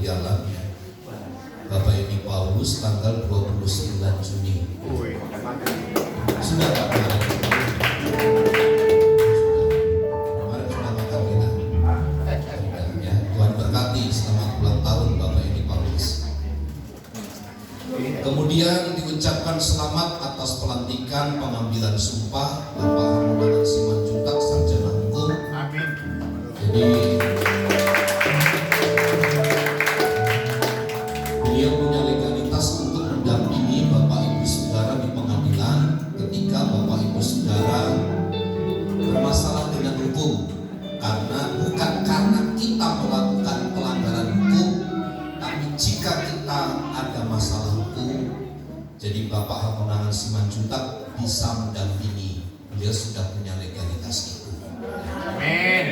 jalan ya. Bapak Edi Paulus tanggal 29 Juni. Sudah Pak? Kemarin sudah makan kita. Ya, Tuhan berkati, selamat ulang tahun Bapak Edi Paulus. Kemudian diucapkan selamat atas pelantikan pengambilan sumpah Bapak Harmonanan Simanjuntak, sarjana hukum. Amin. Jadi beliau punya legalitas untuk mendampingi Bapak Ibu Saudara di pengadilan ketika Bapak Ibu Saudara bermasalah dengan hukum, karena bukan karena kita melakukan pelanggaran hukum, tapi jika kita ada masalah hukum, jadi Bapak Harmonanan Simanjuntak bisa mendampingi. Beliau sudah punya legalitas itu. Amin.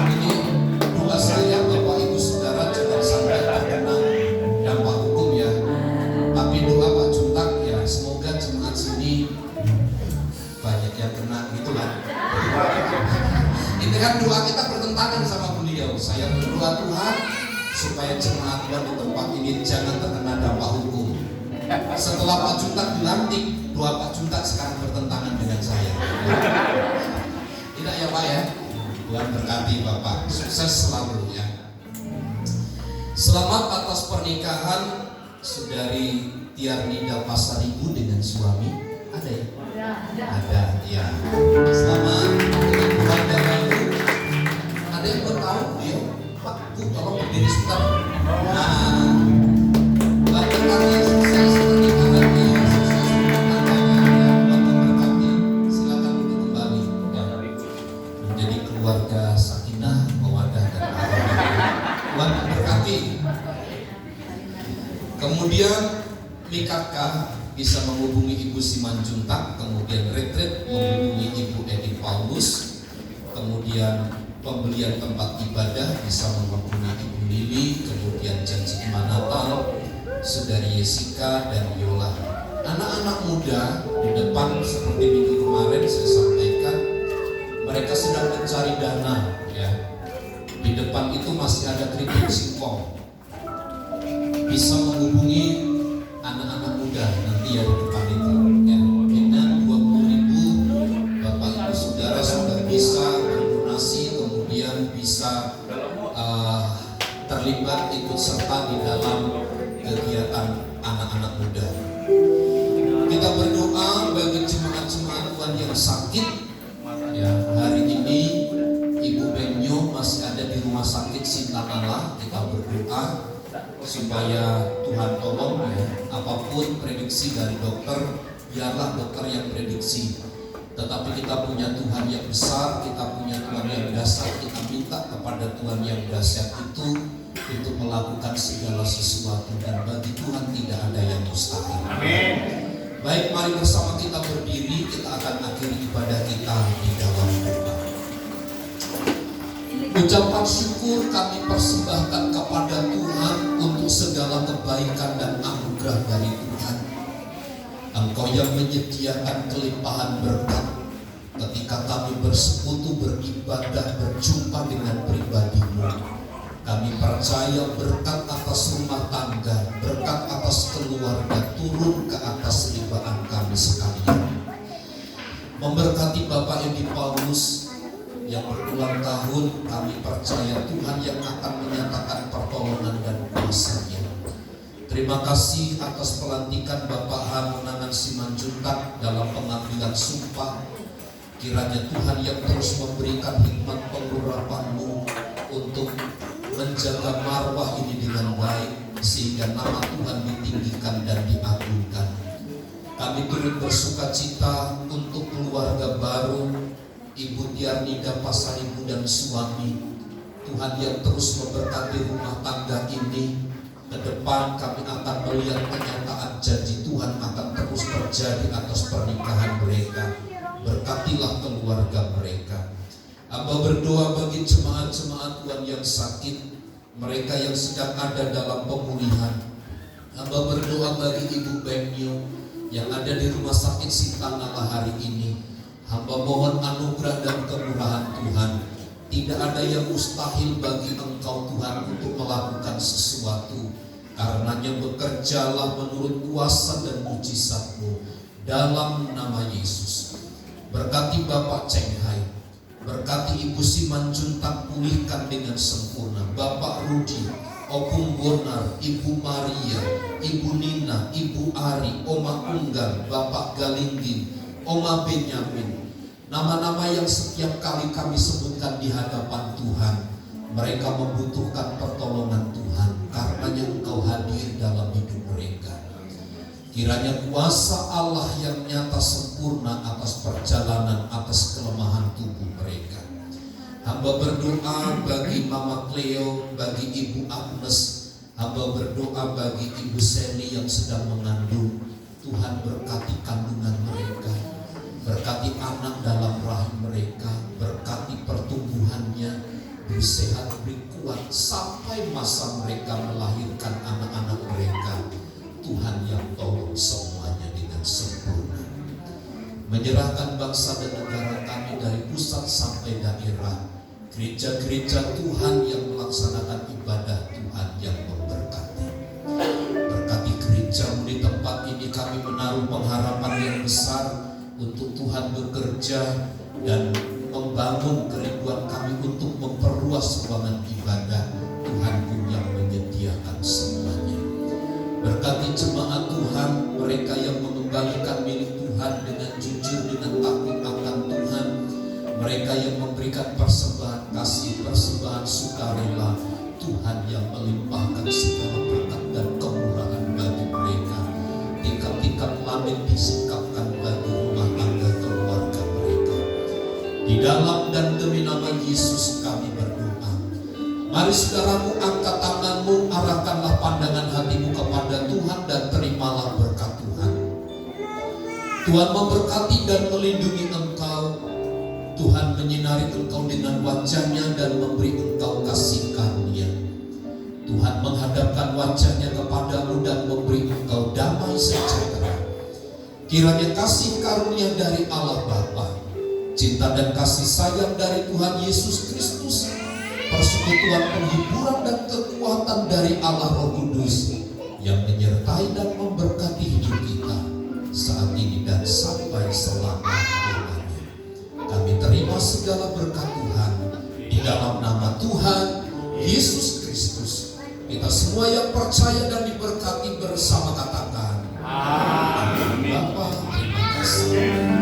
Ini doa saya Bapak Ibu Saudara jangan sampai terkena dampak hukum ya. Tapi doa Pak Juntak ya, semoga jemaat sini banyak yang kena gitu kan. Ini kan doa kita bertentangan sama beliau. Saya berdoa Tuhan supaya jemaat Tuhan di tempat ini jangan terkena dampak hukum. Setelah Pak Juntak dilantik, doa Pak Juntak sekarang bertentangan dengan saya. Tidak ya Pak ya? Tuhan berkati Bapak, sukses selalu ya. Selamat atas pernikahan Saudari Tiarnida Pasaribu dengan suami. Ada ya? Ada ya. Selamat dengan keluarga baru. Ada yang bertahu dia? Pak, Bu, tolong berdiri sebentar. Nah, Tuhan berkati, sukses pernikahannya, sukses rumah tangganya. Tuhan berkati. Silakan duduk kembali. Ya. Menjadi keluarga sakinah, mawaddah dan warahmah. Tuhan berkati. Kemudian nikahkah bisa menghubungi Ibu Simanjuntak, kemudian retret menghubungi Ibu Edi Paulus, kemudian pembelian tempat ibadah bisa menghubungi Ibu Lili, kemudian janji iman Natal Saudari Yesika dan Yola. Anak-anak muda di depan seperti minggu kemarin saya sampaikan, mereka sedang mencari dana ya. Di depan itu masih ada keripik singkong. Bisa menghubungi anak-anak muda nanti ya di depan itu ya. Dengan 20.000 Bapak Ibu Saudara sudah bisa berdonasi, kemudian bisa terlibat ikut serta di dalam kegiatan anak-anak muda. Kita berdoa bagi jemaat-jemaat Tuhan yang sakit ya. Hari ini Ibu Benyo masih ada di rumah sakit Sintanala. Kita berdoa supaya Tuhan tolong ya, apapun prediksi dari dokter, biarlah dokter yang prediksi. Tetapi kita punya Tuhan yang besar, kita punya Tuhan yang dahsyat. Kita minta kepada Tuhan yang dahsyat itu untuk melakukan segala sesuatu, dan bagi Tuhan tidak ada yang mustahil. Amin. Baik, mari bersama kita berdiri. Kita akan akhiri ibadah kita di dalam doa. Ucapan syukur kami persembahkan kepada Tuhan untuk segala kebaikan dan anugerah dari Tuhan. Engkau yang menyediakan kelimpahan berkat ketika kami bersekutu, beribadah, berjumpa dengan pribadi-Mu. Kami percaya berkat atas rumah tangga, berkat atas keluarga turun ke atas ribaan kami sekalian. Memberkati Bapak Edi Paulus yang berulang tahun, kami percaya Tuhan yang akan menyatakan pertolongan dan kuasa-Nya. Terima kasih atas pelantikan Bapak Harmonanan Simanjuntak dalam pengambilan sumpah. Kiranya Tuhan yang terus memberikan hikmat pengurapan-Mu untuk menjaga marwah ini dengan baik, sehingga nama Tuhan ditinggikan dan diagungkan. Kami turut bersuka cita untuk keluarga baru Ibu Tiarnida Pasaribu dan suami. Tuhan yang terus memberkati rumah tangga ini. Ke depan kami akan melihat kenyataan janji Tuhan akan terus terjadi atas pernikahan mereka. Berkatilah keluarga mereka. Hamba berdoa bagi jemaat-jemaat Tuhan yang sakit, mereka yang sedang ada dalam pemulihan. Hamba berdoa bagi Ibu Benyo yang ada di rumah sakit Sintanala hari ini. Hamba mohon anugerah dan kemurahan Tuhan. Tidak ada yang mustahil bagi Engkau Tuhan untuk melakukan sesuatu. Karenanya bekerjalah menurut kuasa dan mujizat-Mu dalam nama Yesus. Berkati Bapak Cheng Hai, berkati Ibu Simanjuntak, pulihkan dengan sempurna. Bapak Rudi, Opung Bonar, Ibu Maria, Ibu Nina, Ibu Ari, Oma Unggal, Bapak Galinggi, Oma Benyamin. Nama-nama yang setiap kali kami sebutkan di hadapan Tuhan, mereka membutuhkan pertolongan Tuhan. Karenanya Engkau hadir dalam hidup mereka. Kiranya kuasa Allah yang nyata sempurna atas perjalanan, atas kelemahan tubuh mereka. Hamba berdoa bagi Mama Cleo, bagi Ibu Agnes. Hamba berdoa bagi Ibu Sally yang sedang mengandung. Tuhan berkati kandungan mereka, berkati anak dalam rahim mereka, berkati pertumbuhannya, beri sehat, beri kuat sampai masa mereka melahirkan anak-anak mereka. Tuhan yang tolong semuanya dengan sempurna. Menyerahkan bangsa dan negara kami dari pusat sampai daerah, gereja-gereja Tuhan yang melaksanakan ibadah Tuhan yang memberkati. Berkati gereja-Mu di tempat ini, kami menaruh pengharapan yang besar untuk Tuhan bekerja dan membangun kerinduan kami untuk memperluas ruangan ibadah. Tuhan pun yang menyediakan semuanya. Berkati jemaat Tuhan, mereka yang mengembalikan milik Tuhan dengan jujur, dengan takut akan Tuhan. Mereka yang memberikan persembahan kasih, persembahan sukarela. Tuhan yang melimpahkan segala berkat dan kemurahan bagi mereka. Tingkat-tingkat langit disikapkan bagi rumah tangga keluarga mereka. Di dalam dan demi nama Yesus kami berdoa. Mari saudaraku, angkat tanganmu, arahkanlah pandangan hatimu kepada Tuhan dan terimalah berkat Tuhan. Tuhan memberkati dan melindungi engkau. Tuhan menyinari engkau dengan wajah-Nya dan memberi engkau kasih karunia. Tuhan menghadapkan wajah-Nya kepadamu dan memberi engkau damai sejahtera. Kiranya kasih karunia dari Allah Bapa, cinta dan kasih sayang dari Tuhan Yesus Kristus, persekutuan penghiburan dan kekuatan dari Allah Roh Kudus yang menyertai dan memberkati hidup kita saat ini dan sampai selama-lamanya. Kami terima segala berkat Tuhan di dalam nama Tuhan Yesus Kristus. Kita semua yang percaya dan diberkati bersama katakan amin. Bapa, terima kasih.